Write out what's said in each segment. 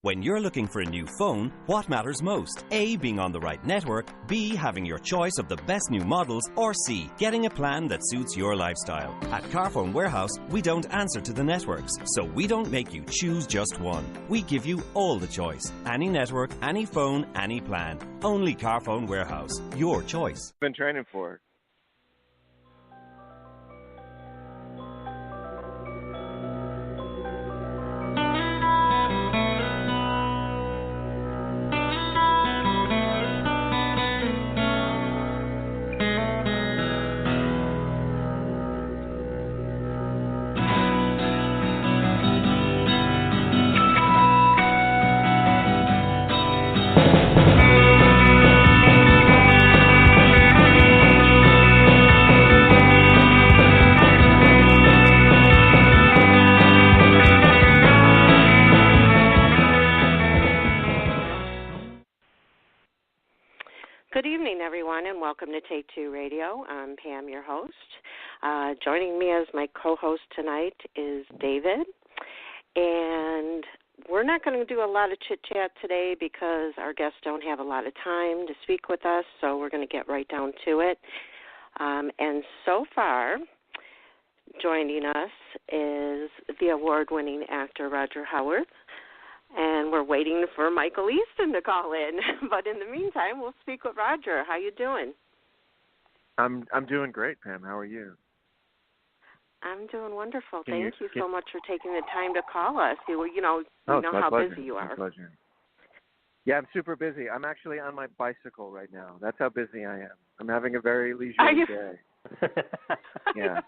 When you're looking for a new phone, what matters most? A, being on the right network, B, having your choice of the best new models, or C, getting a plan that suits your lifestyle. At Carphone Warehouse, we don't answer to the networks, so we don't make you choose just one. We give you all the choice. Any network, any phone, any plan. Only Carphone Warehouse. Your choice. Been training for. Good evening, everyone, and welcome to Take Two Radio. I'm Pam, your host. Joining me as my co-host tonight is David, and we're not going to do a lot of chit-chat today because our guests don't have a lot of time to speak with us, so we're going to get right down to it. And so far, joining us is the award-winning actor Roger Howarth. And we're waiting for Michael Easton to call in. But in the meantime, we'll speak with Roger. How you doing? I'm doing great, Pam. How are you? I'm doing wonderful. Thank you so much for taking the time to call us. You know how busy you are. My pleasure. Yeah, I'm super busy. I'm actually on my bicycle right now. That's how busy I am. I'm having a very leisurely day. Yeah.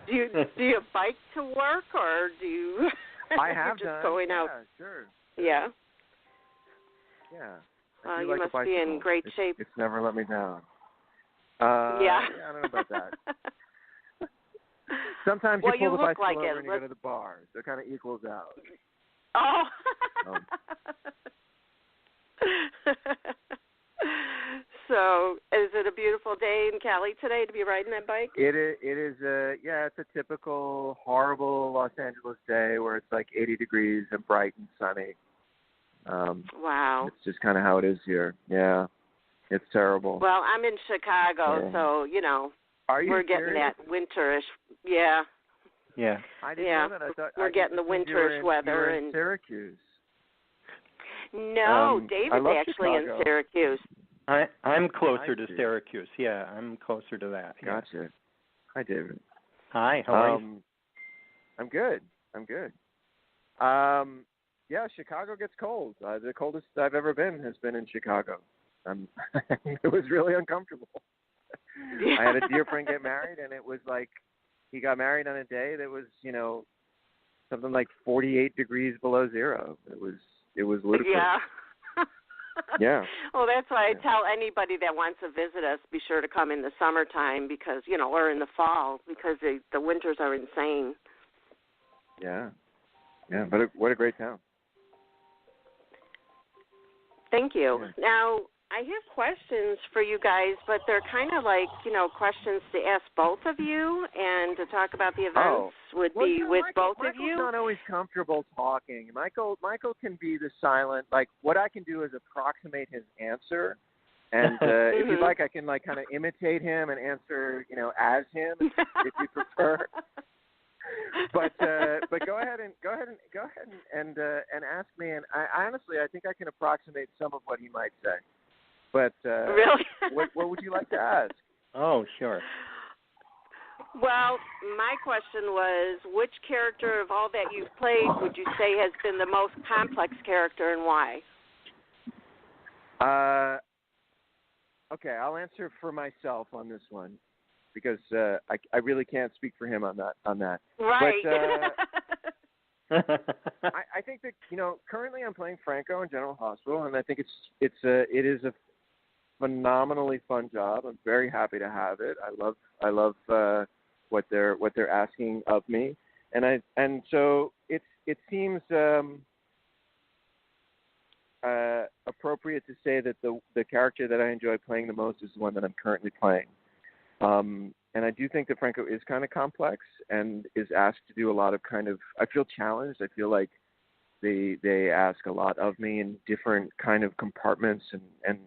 Do you bike to work, or do you? I have just done. Going out? Yeah, sure. Yeah. Yeah. You must be in great shape. It's never let me down. Yeah. I don't know about that. Sometimes you pull the bicycle over and you go to the bar, so it kind of equals out. Oh. So, is it a beautiful day in Cali today to be riding that bike? It is. It's a typical horrible Los Angeles day where it's like 80 degrees and bright and sunny. Wow. It's just kind of how it is here. Yeah, it's terrible. Well, I'm in Chicago, so we're getting that winterish. Yeah. Yeah. I didn't know that. I thought we're getting the winterish weather. You were in Syracuse. No, David's actually Chicago. in Syracuse. I'm closer to Syracuse. Yeah, I'm closer to that. Yeah. Gotcha. Hi, David. Hi, how are you? I'm good. Yeah, Chicago gets cold. The coldest I've ever been has been in Chicago. It was really uncomfortable. I had a dear friend get married, and it was like he got married on a day that was, something like 48 degrees below zero. It was ludicrous. Yeah. Yeah. Well, that's why I tell anybody that wants to visit us, be sure to come in the summertime because, or in the fall because the winters are insane. Yeah. Yeah, but what a great town. Thank you. Yeah. Now, I have questions for you guys, but they're kind of like, questions to ask both of you and to talk about the events with both of you. Michael's not always comfortable talking. Michael can be the silent, like what I can do is approximate his answer. And if you'd like, I can kind of imitate him and answer, as him if you prefer. But go ahead and ask me. And I honestly, I think I can approximate some of what he might say. But really, what would you like to ask? Oh, sure. Well, my question was, which character of all that you've played would you say has been the most complex character and why? Okay, I'll answer for myself on this one because I really can't speak for him on that. Right. But I think that currently I'm playing Franco in General Hospital, and I think it is a phenomenally fun job. I'm very happy to have it. I love what they're asking of me, and so it seems appropriate to say that the character that I enjoy playing the most is the one that I'm currently playing. And I do think that Franco is kind of complex and is asked to do a lot of kind of, I feel challenged. I feel like they ask a lot of me in different kind of compartments, and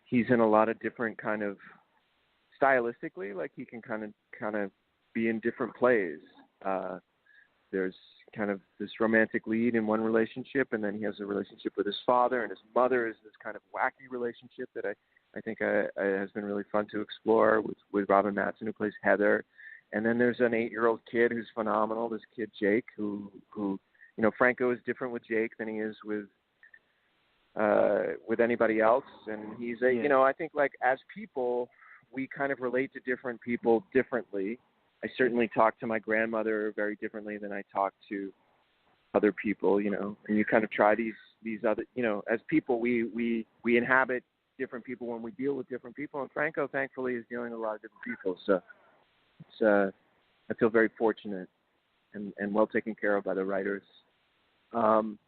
he's in a lot of different kind of stylistically, like he can kind of be in different plays. There's kind of this romantic lead in one relationship, and then he has a relationship with his father, and his mother is this kind of wacky relationship that I think has been really fun to explore with Robin Mattson, who plays Heather. And then there's an 8-year-old kid who's phenomenal, this kid Jake, who Franco is different with Jake than he is with anybody else. And he's I think like as people, we kind of relate to different people differently. I certainly talk to my grandmother very differently than I talk to other people, and you kind of try these other, as people, we inhabit different people when we deal with different people. And Franco, thankfully, is dealing with a lot of different people. So I feel very fortunate and well taken care of by the writers. And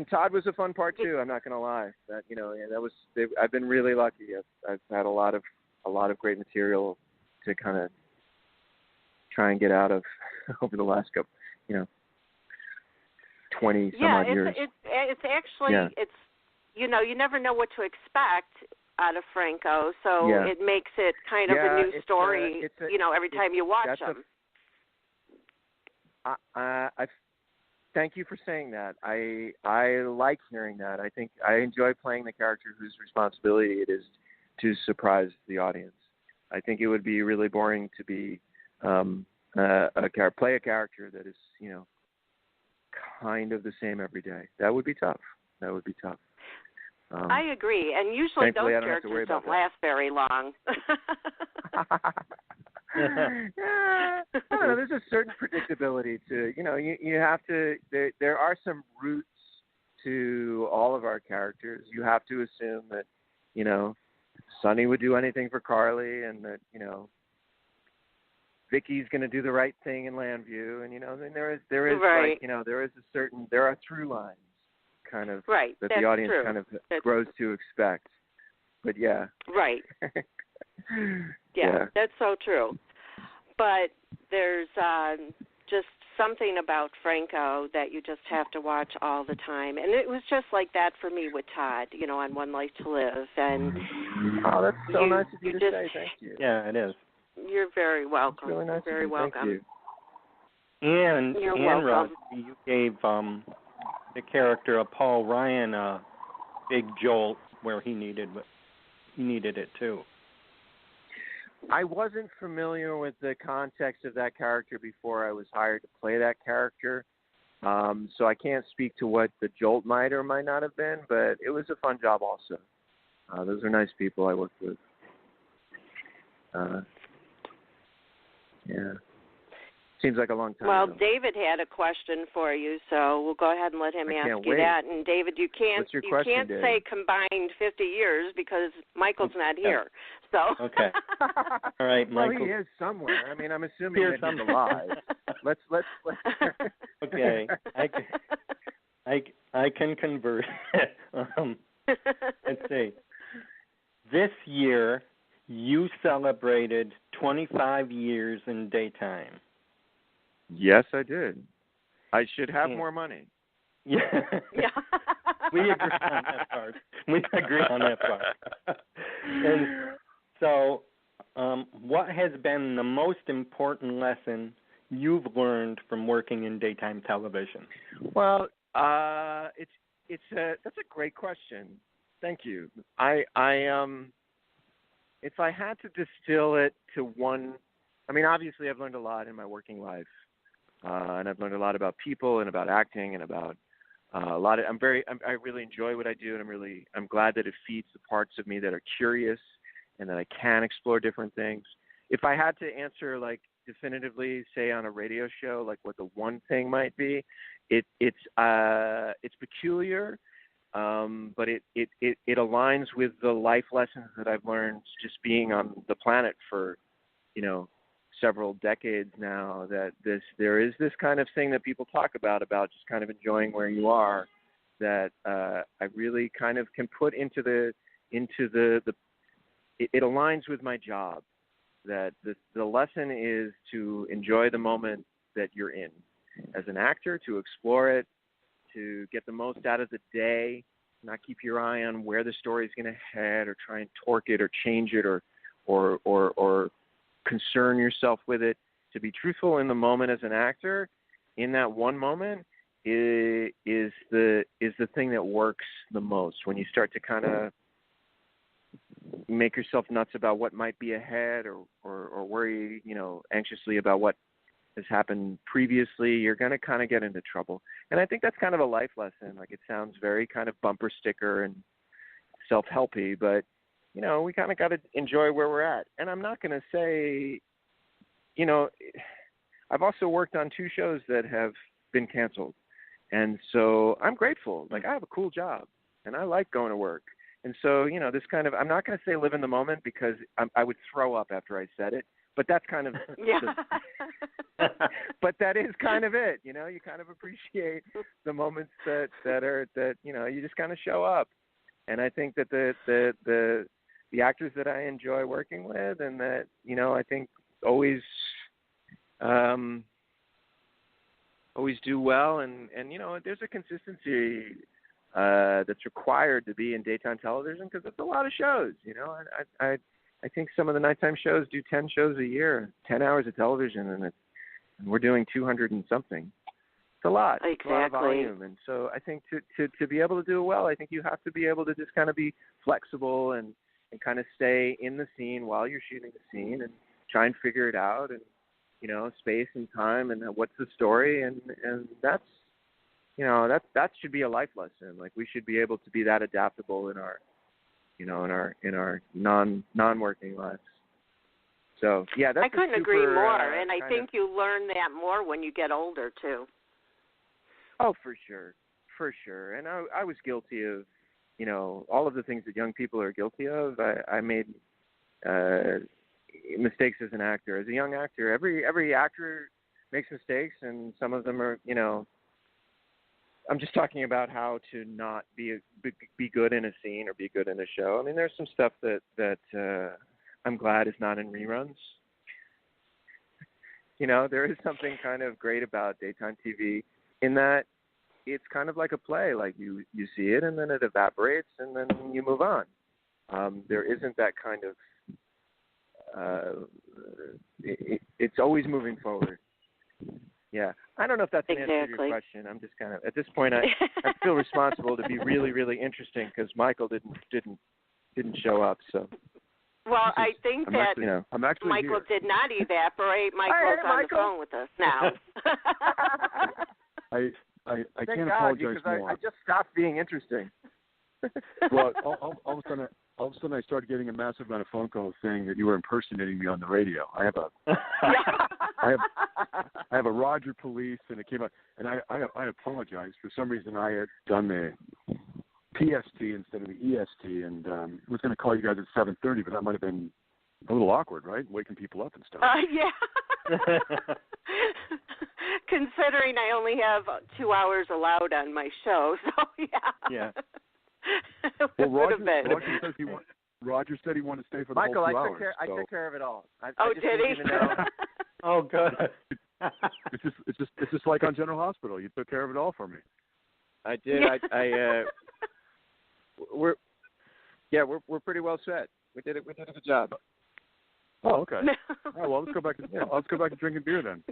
Todd was a fun part too. I'm not going to lie. I've been really lucky. I've had a lot of great material to kind of try and get out of over the last couple, 20 some odd years. It's actually it's you never know what to expect out of Franco, so it makes it kind of a new story. Every time you watch him. I thank you for saying that. I like hearing that. I think I enjoy playing the character whose responsibility it is to surprise the audience. I think it would be really boring to be play a character that is, kind of the same every day. That would be tough. I agree, and usually those characters don't last very long. I don't know. There's a certain predictability to, you have to. There are some roots to all of our characters. You have to assume that, Sonny would do anything for Carly, and that, Vicky's going to do the right thing in Landview, and then there is right. Like, there are through lines, kind of right. that That's the audience true. kind of grows to expect. But yeah, right. Yeah, that's so true. But there's just something about Franco that you just have to watch all the time. And it was just like that for me with Todd, on One Life to Live. And that's so nice of you to say. Thank you. Yeah, it is. You're very welcome. It's really nice very of you. welcome. Thank you. And welcome. Roger, you gave the character of Paul Ryan a big jolt where he needed it too. I wasn't familiar with the context of that character before I was hired to play that character, so I can't speak to what the jolt might or might not have been, but it was a fun job also. Those are nice people I worked with. Yeah. Seems like a long time ago. David had a question for you, so we'll go ahead and let him ask you that. And David, you can't say combined 50 years because Michael's not here. So okay. All right, Michael. Well, he is somewhere. I mean, I'm assuming that he's alive. Let's. Okay. I can converse. Let's see. This year, you celebrated 25 years in daytime. Yes, I did. I should have more money. Yeah. We agree on that part. And so, what has been the most important lesson you've learned from working in daytime television? Well, that's a great question. Thank you. If I had to distill it to one, I mean, obviously I've learned a lot in my working life. And I've learned a lot about people and about acting and about a lot of. I really enjoy what I do, and I'm glad that it feeds the parts of me that are curious and that I can explore different things. If I had to answer like definitively, say on a radio show, like what the one thing might be, it's peculiar, but it aligns with the life lessons that I've learned just being on the planet for, several decades now, that there is this kind of thing that people talk about just kind of enjoying where you are, that I really kind of can put into the it aligns with my job. That the lesson is to enjoy the moment that you're in as an actor, to explore it, to get the most out of the day, not keep your eye on where the story is going to head, or try and torque it or change it, or concern yourself with it. To be truthful in the moment as an actor, in that one moment, is the thing that works the most. When you start to kind of make yourself nuts about what might be ahead, or worry, anxiously about what has happened previously, you're going to kind of get into trouble. And I think that's kind of a life lesson. Like, it sounds very kind of bumper sticker and self-helpy, but, we kind of got to enjoy where we're at. And I'm not going to say, I've also worked on 2 shows that have been canceled. And so I'm grateful. Like, I have a cool job, and I like going to work. And so, this kind of, I'm not going to say live in the moment, because I would throw up after I said it, but that's kind of, but that is kind of it. You kind of appreciate the moments that you just kind of show up. And I think that the actors that I enjoy working with, and that, I think always do well. And there's a consistency that's required to be in daytime television, because it's a lot of shows. I think some of the nighttime shows do 10 shows a year, 10 hours of television, and we're doing 200 and something. It's a lot. Exactly. It's a lot of volume. And so I think to be able to do it well, I think you have to be able to just kind of be flexible and kind of stay in the scene while you're shooting the scene, and try and figure it out, and space and time, and what's the story, and that's that should be a life lesson. Like, we should be able to be that adaptable in our in our non-working lives. So yeah, that's I couldn't agree more, and I think you learn that more when you get older too. Oh, for sure. And I was guilty of all of the things that young people are guilty of. I made mistakes as an actor. As a young actor, every actor makes mistakes, and some of them are, I'm just talking about how to not be good in a scene or be good in a show. I mean, there's some stuff that I'm glad is not in reruns. There is something kind of great about daytime TV in that it's kind of like a play. Like, you see it, and then it evaporates, and then you move on. There isn't that kind of it's always moving forward. Yeah, I don't know if that's an answer to your question. I'm just kind of, at this point, I feel responsible to be really, really interesting, because Michael didn't show up. So. Well, I think that Michael did not evaporate. Michael's on the phone with us now. I can't apologize more. I just stopped being interesting. Well, all of a sudden I started getting a massive amount of phone calls saying that you were impersonating me on the radio. I have a Roger police, and it came out, and I apologize. For some reason, I had done the PST instead of the EST, and was going to call you guys at 7:30, but that might have been a little awkward, right? Waking people up and stuff. Yeah. Considering I only have 2 hours allowed on my show, so yeah. Well, Roger said he wanted to stay for the Michael, whole 2 hours. Michael, I took care of it all. I did he? Oh, good. It's just like on General Hospital. You took care of it all for me. I did. We're pretty well set. We did a good job. Oh, okay. All right, well, let's go back to drinking beer then.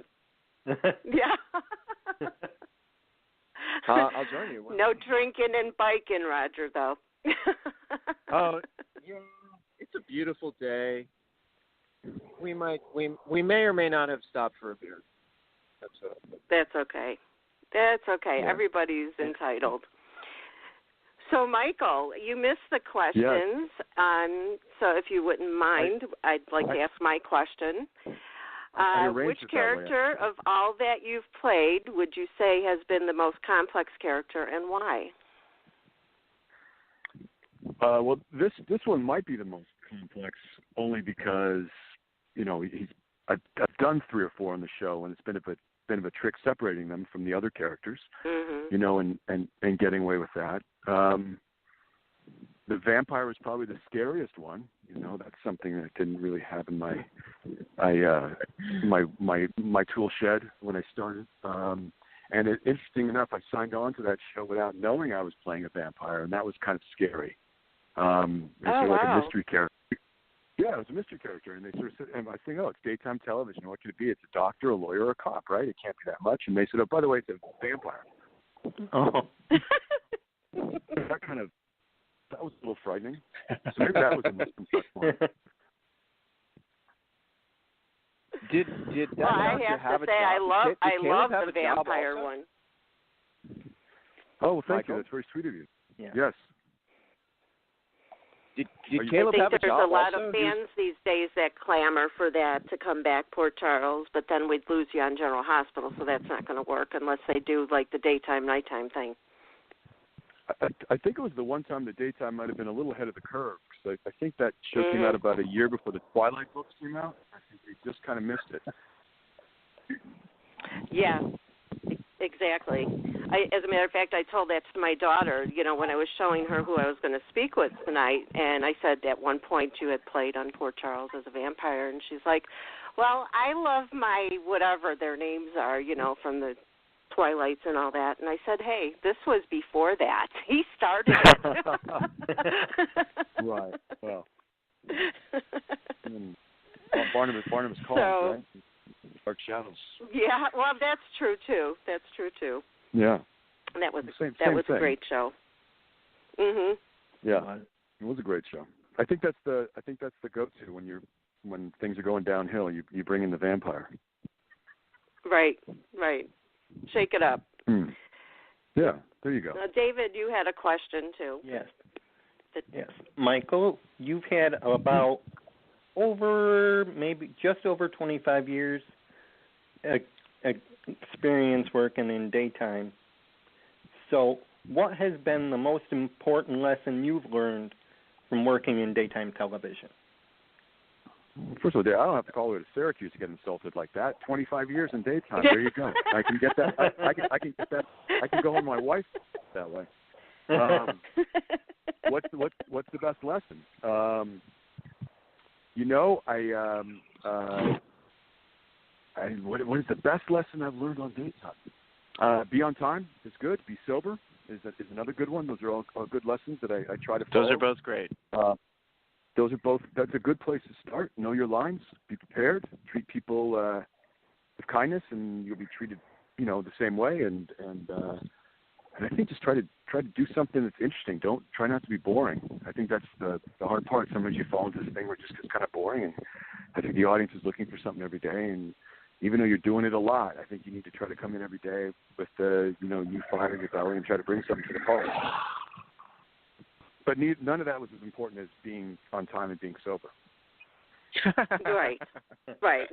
Yeah. I'll join you. No drinking and biking, Roger, though. Oh, yeah, it's a beautiful day. We may or may not have stopped for a beer. That's okay. Yeah. Everybody's entitled. So, Michael, you missed the questions. Yes. So if you wouldn't mind, I'd like to ask my question. Which character of all that you've played would you say has been the most complex character, and why? Well, this one might be the most complex, only because I've done 3 or 4 on the show, and it's been a bit of a trick separating them from the other characters, and getting away with that. The vampire was probably the scariest one, You know, that's something that I didn't really have in my tool shed when I started. And interesting enough, I signed on to that show without knowing I was playing a vampire, and that was kind of scary. It's sort of like a mystery character. Yeah, it was a mystery character, and they sort of said, and I think, it's daytime television. What could it be? It's a doctor, a lawyer, or a cop, right? It can't be that much. And they said, by the way, it's a vampire. Oh. That was a little frightening. So maybe that was a misconception. Did well, I have to say, I love the vampire one. Oh, well, thank you. That's very sweet of you. Yeah. Yes. Did Caleb have a job? There's a lot also? of fans these days that clamor for that to come back, Port Charles, but then we'd lose you on General Hospital, so that's not going to work unless they do like the daytime, nighttime thing. I think it was the one time the daytime might have been a little ahead of the curve, because I think that show came out about a year before the Twilight books came out. I think they just kind of missed it. Yeah, exactly. As a matter of fact, I told that to my daughter, when I was showing her who I was going to speak with tonight, and I said at one point you had played on Port Charles as a vampire, and she's like, well, I love my whatever their names are, from the Twilights and all that. And I said, hey, this was before that. He started it. Right. Well. Barnabas Calls, right? Dark Shadows. Yeah, well, that's true too. Yeah. And that was same a great show. Mhm. Yeah, it was a great show. I think that's the go-to when things are going downhill. You bring in the vampire. Right. Shake it up. Yeah, there you go. Now, David, you had a question too. Yes. Michael, you've had about just over 25 years experience working in daytime. So what has been the most important lesson you've learned from working in daytime television? First of all, I don't have to call her to Syracuse to get insulted like that. 25 years in daytime. There you go. I can get that. I can get that. I can go on my wife that way. What's the best lesson? What is the best lesson I've learned on daytime? Be on time is good. Be sober is another good one. Those are all good lessons that I try to follow. Those are both great. That's a good place to start. Know your lines. Be prepared. Treat people with kindness, and you'll be treated, the same way. And I think just try to do something that's interesting. Try not to be boring. I think that's the hard part. Sometimes you fall into this thing where it just gets kind of boring, and I think the audience is looking for something every day. And even though you're doing it a lot, I think you need to try to come in every day with new fire in your belly and try to bring something to the party. But none of that was as important as being on time and being sober. Right. Right.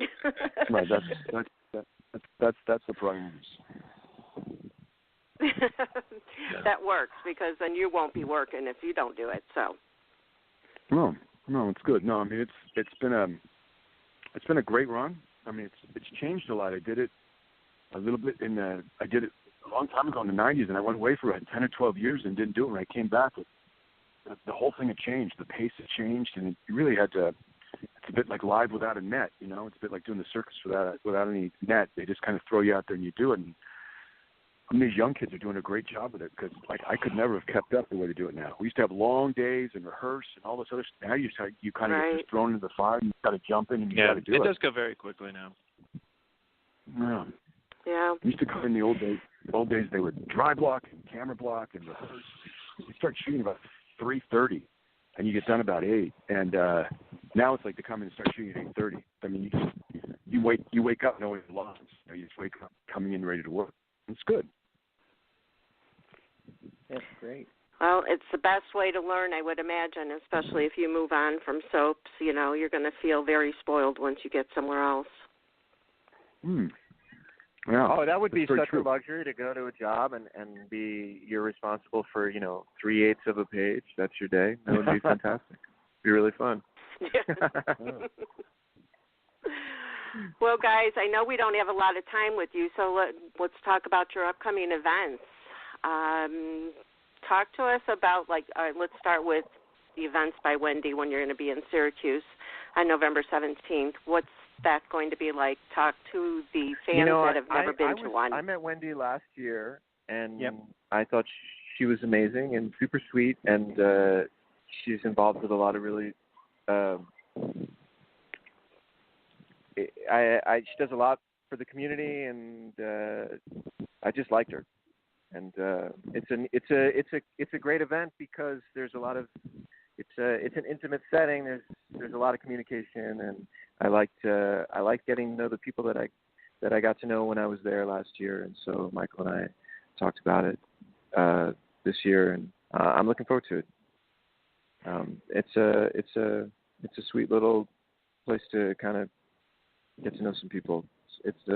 That's the priorities. That works, because then you won't be working if you don't do it. So. No, it's good. No, I mean it's been a great run. I mean it's changed a lot. I did it a little bit I did it a long time ago in the 90s, and I went away for 10 or 12 years and didn't do it. When I came back, the whole thing had changed. The pace had changed, and you really had to. It's a bit like live without a net, It's a bit like doing the circus without any net. They just kind of throw you out there and you do it. And these young kids are doing a great job with it, because I could never have kept up the way they do it now. We used to have long days and rehearse and all this other stuff. Now you kind of get just thrown into the fire, and you've got to jump in and you got to do it. It does go very quickly now. Yeah. Yeah. We used to come in the old days. They would dry block and camera block and rehearse. You start shooting about 3:30, and you get done about 8. And now it's like they come in and start shooting at 8:30. I mean, you wake up knowing the lines. You just wake up coming in ready to work. It's good. That's great. Well, it's the best way to learn, I would imagine, especially if you move on from soaps. You're going to feel very spoiled once you get somewhere else. Yeah. Oh, that would be such true. a luxury to go to a job and you're responsible for 3/8 of a page. That's your day. That would be fantastic. It'd be really fun. Well, guys, I know we don't have a lot of time with you, so let's talk about your upcoming events. Talk to us about, let's start with, the events by Wendy when you're going to be in Syracuse on November 17th. What's that going to be like? Talk to the fans that have never been to one. I met Wendy last year, and Yep. I thought she was amazing and super sweet, and she's involved with a lot of really she does a lot for the community, and I just liked her. And it's a great event because there's a lot of it's an intimate setting. There's a lot of communication, and I like getting to know the people that I got to know when I was there last year. And so Michael and I talked about it this year, and I'm looking forward to it. It's a sweet little place to kind of get to know some people. It's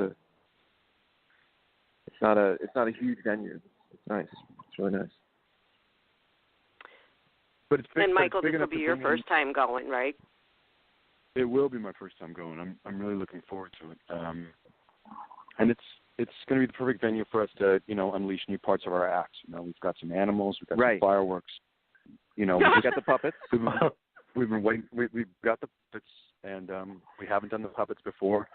not a huge venue. It's nice. It's really nice. But it's big, and Michael, this will be your first time going, right? It will be my first time going. I'm really looking forward to it. And it's going to be the perfect venue for us to, unleash new parts of our acts. We've got some animals, we've got some fireworks. We've got the puppets. We've been waiting. We've got the puppets, and we haven't done the puppets before.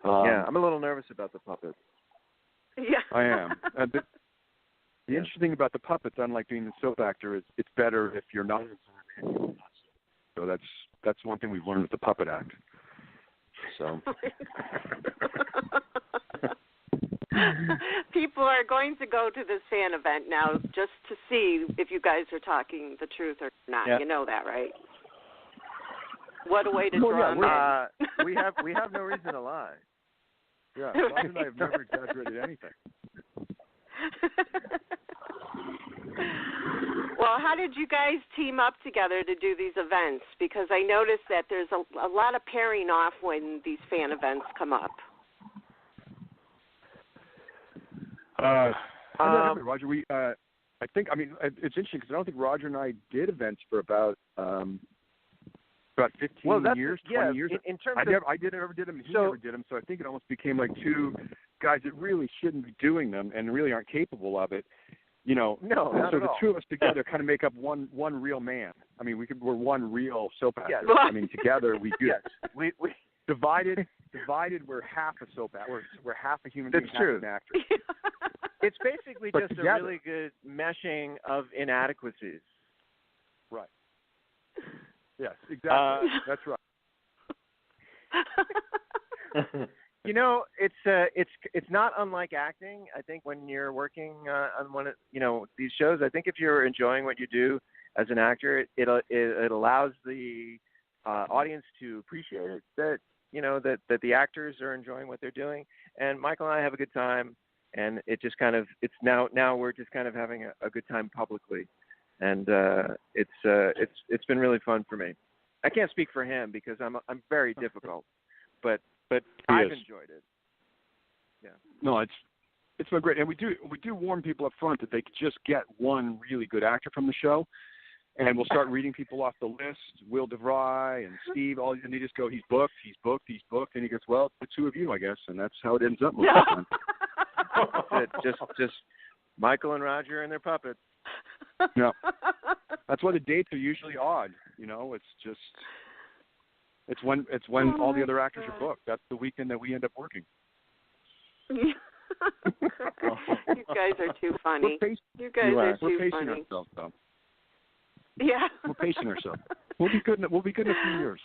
I'm a little nervous about the puppets. Yeah, I am. The interesting thing about the puppets, unlike being the soap actor, is it's better if you're not. So that's one thing we've learned with the puppet act. So. People are going to go to this fan event now just to see if you guys are talking the truth or not. Yeah. You know that, right? What a way to draw them in. We have no reason to lie. Yeah, Roger and I have never exaggerated anything. Well, how did you guys team up together to do these events? Because I noticed that there's a lot of pairing off when these fan events come up. Roger, it's interesting because I don't think Roger and I did events for about 15 years, 20 years. In terms I never did them. He never did them. So I think it almost became like two guys that really shouldn't be doing them and really aren't capable of it. No, not so at the all. two of us together kind of make up one real man. I mean, we're one real soap actor. Yes. I mean, together we do. Yes. We divided. We're half a soap actor. We're half a human being, That's true. half an actor. It's basically But just together. a really good meshing of inadequacies. Right. Yes, exactly. That's right. It's not unlike acting. I think when you're working on one of these shows, I think if you're enjoying what you do as an actor, it allows the audience to appreciate it, that the actors are enjoying what they're doing. And Michael and I have a good time, and it just kind of now we're just kind of having a good time publicly, and it's been really fun for me. I can't speak for him because I'm very difficult, but I've enjoyed it. Yeah. No, it's been great, and we do warn people up front that they could just get one really good actor from the show, and we'll start reading people off the list. Will DeVry and Steve, and they just go, he's booked, and he goes, well, it's the two of you, I guess, and that's how it ends up most of the time. That's it. Just Michael and Roger and their puppets. No, that's why the dates are usually odd. It's when all the other actors are booked. That's the weekend that we end up working. You guys are too funny. You guys are too We're pacing funny. ourselves, though. Yeah. We're pacing ourselves. We'll be good in a few years.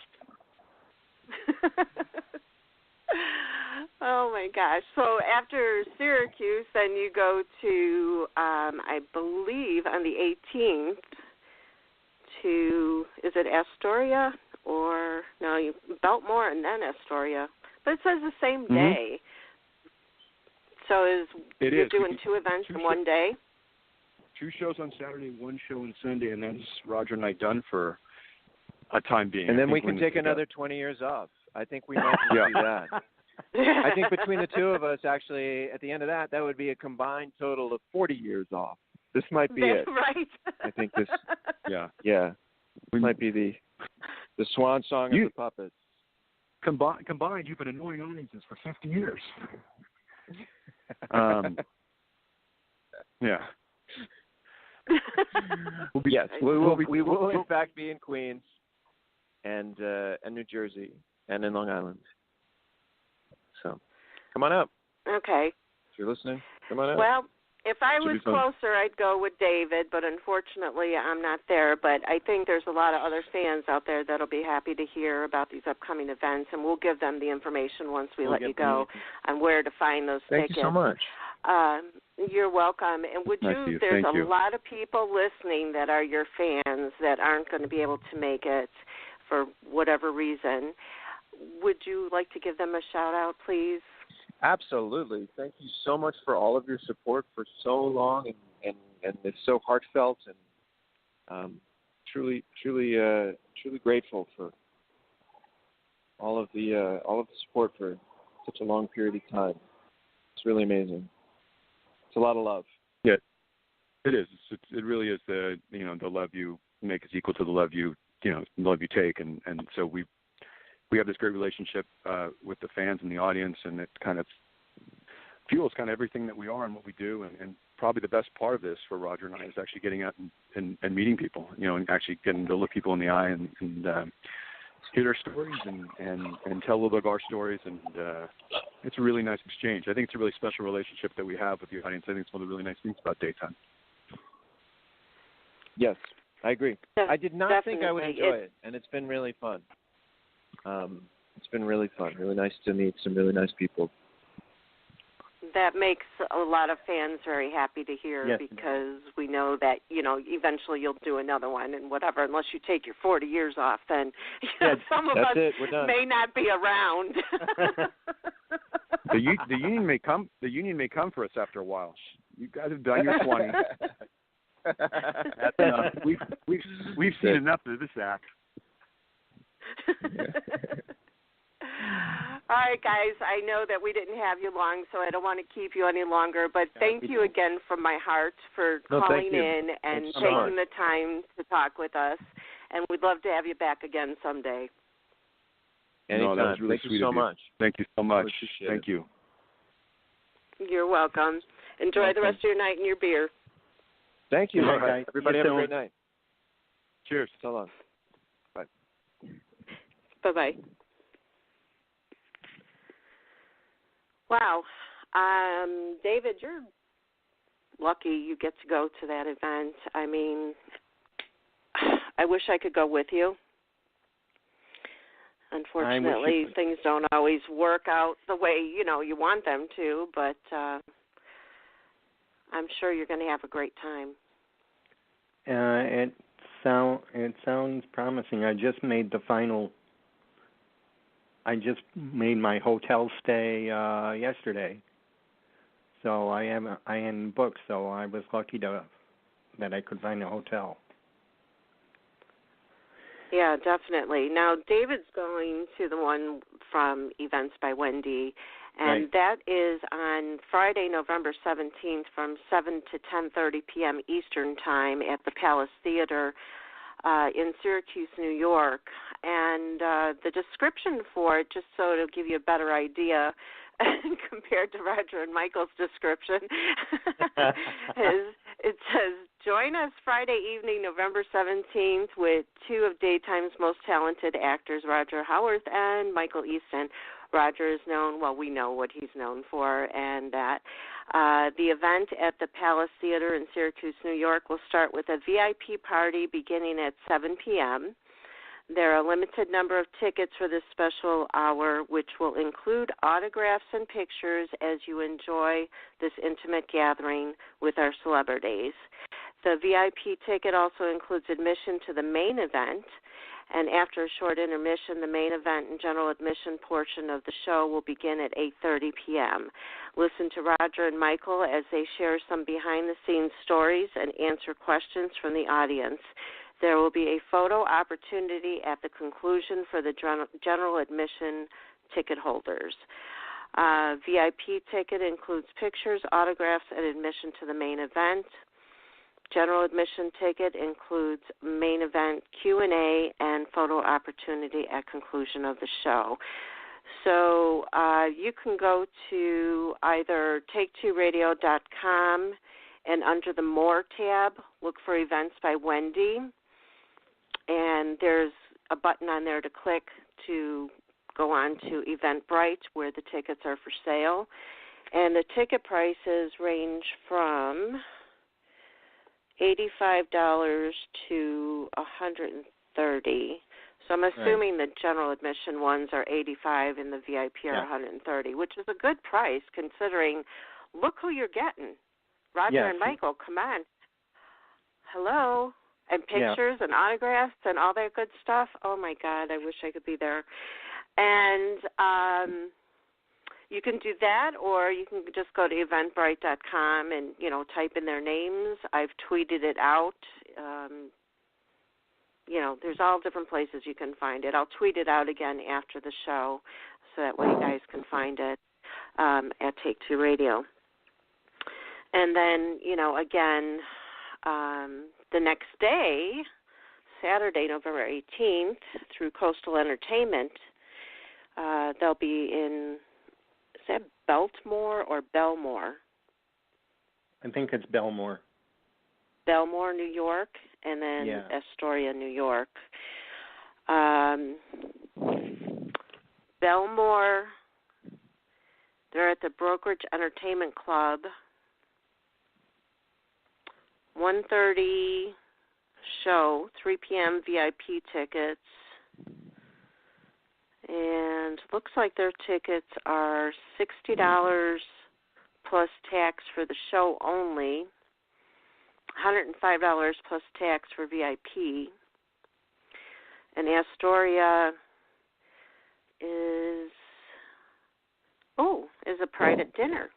Oh my gosh! So after Syracuse, then you go to, I believe, on the 18th to, is it Astoria or no? Belmore and then Astoria, but it says the same day. So you're doing two events in one day? 2 shows on Saturday, 1 show on Sunday, and that's Roger and I done for a time being. And then we can take another 20 years off. I think we might do that. I think between the two of us, actually, at the end of that would be a combined total of 40 years off. This might be it. Right. I think this. Yeah. We might be the swan song of the puppets. Combined, you've been annoying audiences for 50 years. Yeah. Yes, we will in fact be in Queens and New Jersey and in Long Island. So, come on up. Okay. If you're listening, come on up. Well, if I was closer, I'd go with David, but unfortunately I'm not there. But I think there's a lot of other fans out there that'll be happy to hear about these upcoming events, and we'll give them the information once we let you go on where to find those tickets. Thank you so much. You're welcome. And there's a lot of people listening that are your fans that aren't going to be able to make it for whatever reason. Would you like to give them a shout-out, please? Absolutely. Thank you so much for all of your support for so long, and it's so heartfelt, and truly grateful for all of the support for such a long period of time. It's really amazing. It's a lot of love. Yeah, it is. It really is. The love you make is equal to the love you take, and so we have this great relationship with the fans and the audience, and it kind of fuels kind of everything that we are and what we do. And probably the best part of this for Roger and I is actually getting out and meeting people, and actually getting to look people in the eye and hear their stories and tell a little bit of our stories. And it's a really nice exchange. I think it's a really special relationship that we have with the audience. I think it's one of the really nice things about Daytime. Yes, I agree. I did not think I would enjoy it, and it's been really fun. It's been really fun. Really nice to meet some really nice people. That makes a lot of fans very happy to hear, because we know that, eventually you'll do another one and whatever, unless you take your 40 years off, then some of us may not be around. The union may come. The union may come for us after a while. You guys have done your 20. That's enough. We've seen enough of this act. All right, guys, I know that we didn't have you long, so I don't want to keep you any longer, but thank you again from my heart for calling in and taking the time to talk with us, and we'd love to have you back again someday. Anytime. That was really sweet of you. Much. Thank you so much. Thank you. You're welcome. Enjoy the rest of your night and your beer. Thank you. All right. Everybody have a great night. Cheers. So long. Bye. Bye-bye. Wow. David, you're lucky you get to go to that event. I mean, I wish I could go with you. Unfortunately, things don't always work out the way, you want them to, but I'm sure you're going to have a great time. It sounds promising. I just made my hotel stay yesterday, so I am booked. So I was lucky that I could find a hotel. Yeah, definitely. Now David's going to the one from Events by Wendy, and that is on Friday, November 17th, from 7 to 10:30 p.m. Eastern Time at the Palace Theater in Syracuse, New York. And the description for it, just so it'll give you a better idea compared to Roger and Michael's description, it says, join us Friday evening, November 17th, with two of Daytime's most talented actors, Roger-Howarth and Michael Easton. Roger is known, we know what he's known for, and that the event at the Palace Theater in Syracuse, New York will start with a VIP party beginning at 7 p.m. There are a limited number of tickets for this special hour, which will include autographs and pictures as you enjoy this intimate gathering with our celebrities. The VIP ticket also includes admission to the main event, and after a short intermission, the main event and general admission portion of the show will begin at 8:30 p.m. Listen to Roger and Michael as they share some behind-the-scenes stories and answer questions from the audience. There will be a photo opportunity at the conclusion for the general admission ticket holders. VIP ticket includes pictures, autographs, and admission to the main event. General admission ticket includes main event Q&A and photo opportunity at conclusion of the show. So you can go to either take2radio.com and under the More tab, look for Events by Wendy, and there's a button on there to click to go on to Eventbrite where the tickets are for sale. And the ticket prices range from $85 to $130. So I'm assuming the general admission ones are $85 and the VIP are $130, which is a good price considering. Look who you're getting, Roger and Michael. Come on, hello, and pictures and autographs and all that good stuff. Oh my God, I wish I could be there. And you can do that, or you can just go to eventbrite.com and, type in their names. I've tweeted it out. There's all different places you can find it. I'll tweet it out again after the show so that way you guys can find it at Take Two Radio. And then, again, the next day, Saturday, November 18th, through Coastal Entertainment, they'll be in, is that Belmore or Belmore? I think it's Belmore. Belmore, New York, and then Astoria, New York. Belmore, they're at the Brokerage Entertainment Club. 1:30 show, 3 p.m. VIP tickets. And looks like their tickets are $60 plus tax for the show only, $105 plus tax for VIP. And Astoria is a private dinner.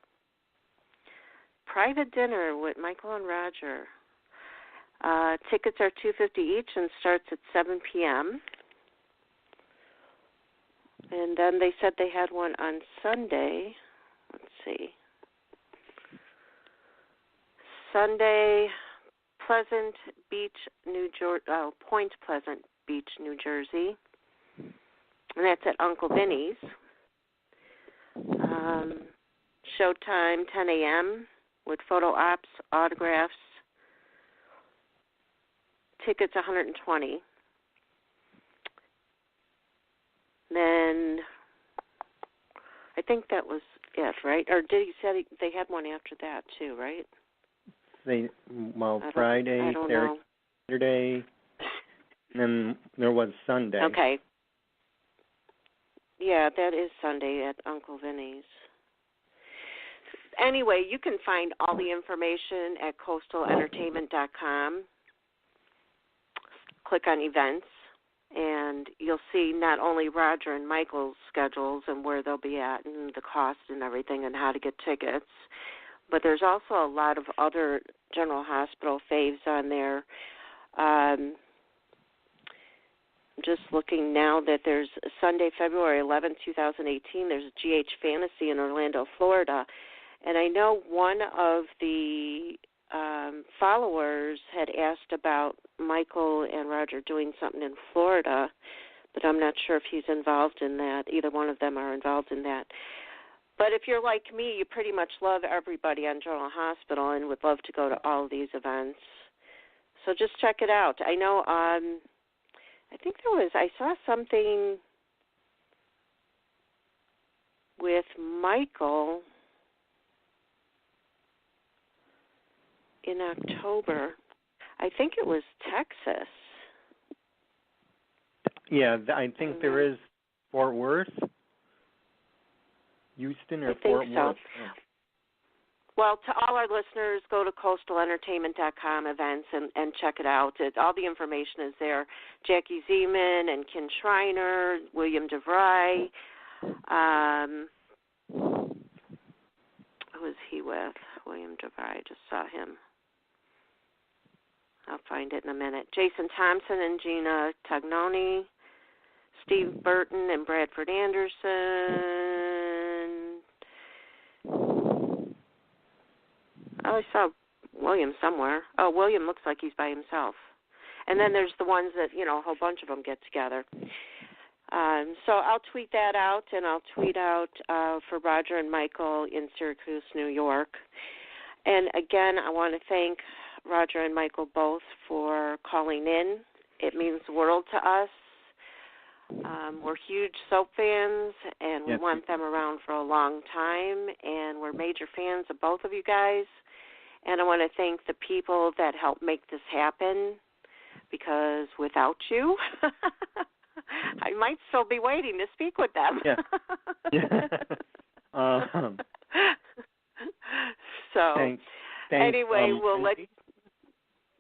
Private dinner with Michael and Roger. Tickets are $250 each and starts at 7 p.m. And then they said they had one on Sunday. Let's see. Sunday, Pleasant Beach, Point Pleasant Beach, New Jersey. And that's at Uncle Vinny's. Showtime, 10 a.m. with photo ops, autographs. Tickets, $120. Then I think that was it, right? Or did he say they had one after that too, right? Friday, Saturday, and then there was Sunday. Okay. Yeah, that is Sunday at Uncle Vinny's. Anyway, you can find all the information at coastalentertainment.com. Click on events, and you'll see not only Roger and Michael's schedules and where they'll be at and the cost and everything and how to get tickets, but there's also a lot of other General Hospital faves on there. Just looking now that there's Sunday, February 11, 2018, there's GH Fantasy in Orlando, Florida. And I know one of the followers had asked about Michael and Roger doing something in Florida, but I'm not sure if he's involved in that. Either one of them are involved in that. But if you're like me, you pretty much love everybody on General Hospital and would love to go to all of these events. So just check it out. I know, I saw something with Michael in October. I think it was Texas. Yeah, I think there is Fort Worth, Easton, or Fort Worth. So. Well, to all our listeners, go to coastalentertainment.com events and check it out. All the information is there. Jackie Zeman and Ken Schreiner, William DeVry. Who is he with? William DeVry. I just saw him. I'll find it in a minute. Jason Thompson and Gina Tagnoni. Steve Burton and Bradford Anderson. I saw William somewhere. Oh, William looks like he's by himself. And then there's the ones that, a whole bunch of them get together. So I'll tweet that out, and I'll tweet out for Roger and Michael in Syracuse, New York. And again, I want to thank Roger and Michael both for calling in. It means the world to us. We're huge soap fans, and we want them around for a long time, and we're major fans of both of you guys. And I want to thank the people that helped make this happen, because without you, I might still be waiting to speak with them. So, thanks, anyway, we'll let...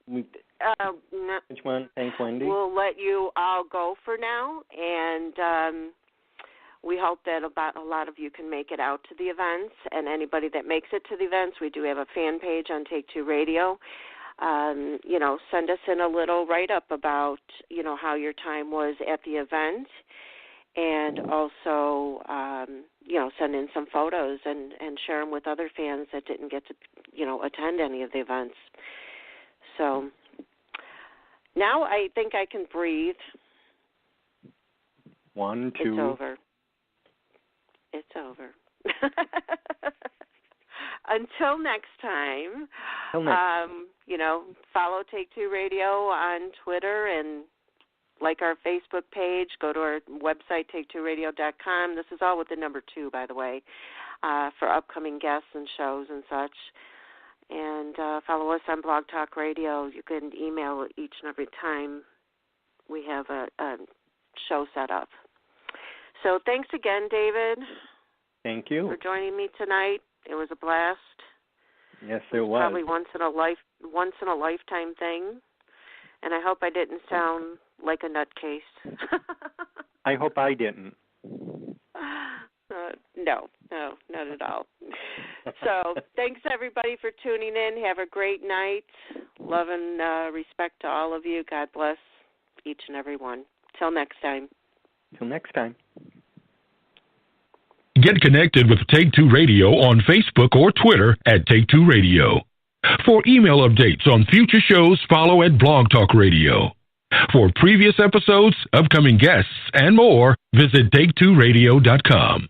Which one? Thank Wendy. We'll let you all go for now, and we hope that a lot of you can make it out to the events. And anybody that makes it to the events, we do have a fan page on Take Two Radio. Send us in a little write-up about, how your time was at the event, and also, send in some photos and share them with other fans that didn't get to, attend any of the events. So now I think I can breathe. 1, 2. It's over. It's over. Until next time, follow Take Two Radio on Twitter and like our Facebook page. Go to our website, take2radio.com. This is all with the number 2, by the way, for upcoming guests and shows and such. And follow us on Blog Talk Radio. You can email each and every time we have a show set up. So thanks again, David. Thank you for joining me tonight. It was a blast. Yes, it was. Probably once in a lifetime thing. And I hope I didn't sound like a nutcase. I hope I didn't. No, not at all. So thanks, everybody, for tuning in. Have a great night. Love and respect to all of you. God bless each and every one. Till next time. Till next time. Get connected with Take Two Radio on Facebook or Twitter at Take Two Radio. For email updates on future shows, follow at Blog Talk Radio. For previous episodes, upcoming guests, and more, visit take2radio.com.